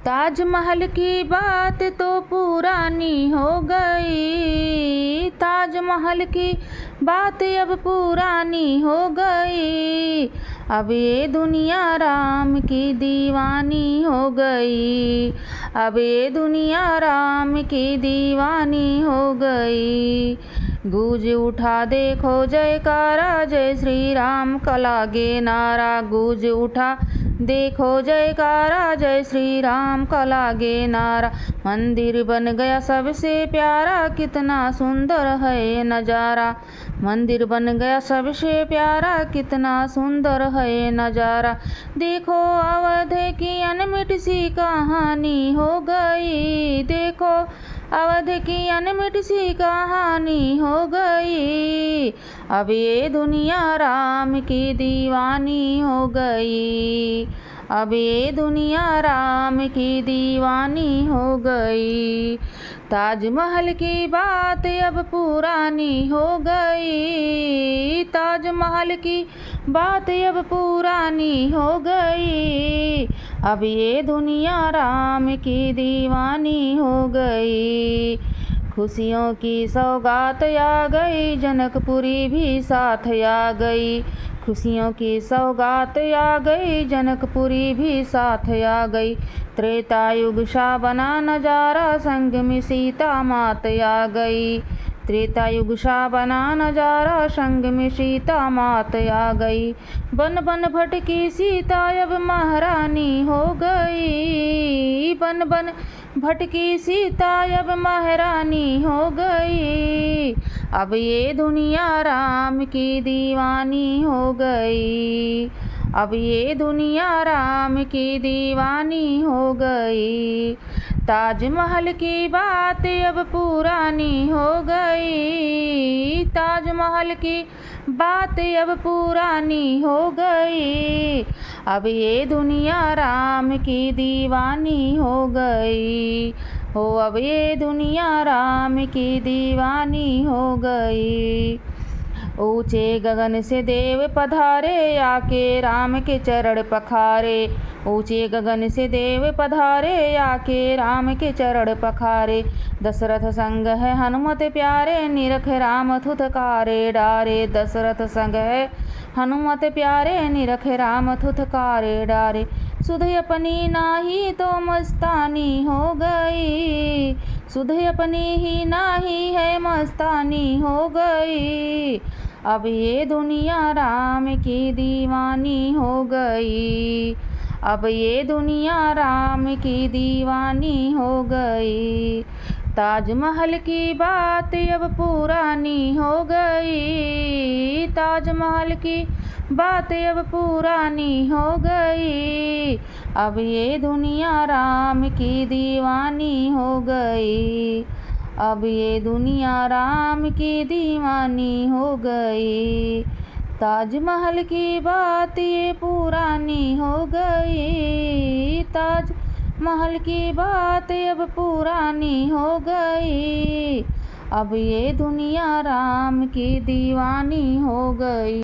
ताजमहल की बात तो पुरानी हो गई, ताजमहल की बात अब पुरानी हो गई। अब ये दुनिया राम की दीवानी हो गई, अब ये दुनिया राम की दीवानी हो गई। गूंज उठा देखो जयकारा, जय श्री राम का लागे नारा। गूंज उठा देखो जयकारा, जय श्री राम का लागे नारा। मंदिर बन गया सबसे प्यारा, कितना सुंदर है ये नज़ारा। मंदिर बन गया सबसे प्यारा, कितना सुंदर है ये नज़ारा। देखो अवध की अनमिट सी कहानी हो गई, देखो अवध की अनमिट सी कहानी हो गई। अब ये दुनिया राम की दीवानी हो गई, अब ये दुनिया राम की दीवानी हो गई। ताजमहल की बात अब पुरानी हो गई, ताजमहल की बात अब पुरानी हो गई। अब ये दुनिया राम की दीवानी हो गई। खुशियों की सौगात आ गई, जनकपुरी भी साथ आ गई। खुशियों की सौगात आ गई, जनकपुरी भी साथ आ गई। त्रेता युग सा बना नजारा, संग में सीता मात आ गई। त्रेता युग सा बना नजारा, संग में सीता मात आ गई। बन बन भटकी सीता अब महारानी हो गई, बन बन भटकी सीता अब महारानी हो गई। अब ये दुनिया राम की दीवानी हो गई, अब ये दुनिया राम की दीवानी हो गई। ताजमहल की बात अब पुरानी हो गई, ताजमहल की बात अब पुरानी हो गई। अब ये दुनिया राम की दीवानी हो गई, हो अब ये दुनिया राम की दीवानी हो गई। ऊंचे गगन से देव पधारे, आके राम के चरण पखारे। ऊंचे गगन से देव पधारे, आके राम के चरण पखारे। दशरथ संग है हनुमत प्यारे, निरख राम थुथकारे डारे। दशरथ संग है हनुमत प्यारे, निरख राम थुथकारे डारे। सुध अपनी नाही तो मस्तानी हो गई, सुध अपनी ही नाही है मस्तानी हो गई। अब ये दुनिया राम की दीवानी हो गई, अब ये दुनिया राम की दीवानी हो गई। ताजमहल की बात अब पुरानी हो गई, ताजमहल की बात अब पुरानी हो गई। अब ये दुनिया राम की दीवानी हो गई, अब ये दुनिया राम की दीवानी हो गई। ताजमहल की बात ये पुरानी हो गई, ताजमहल की बात अब पुरानी हो गई। अब ये दुनिया राम की दीवानी हो गई।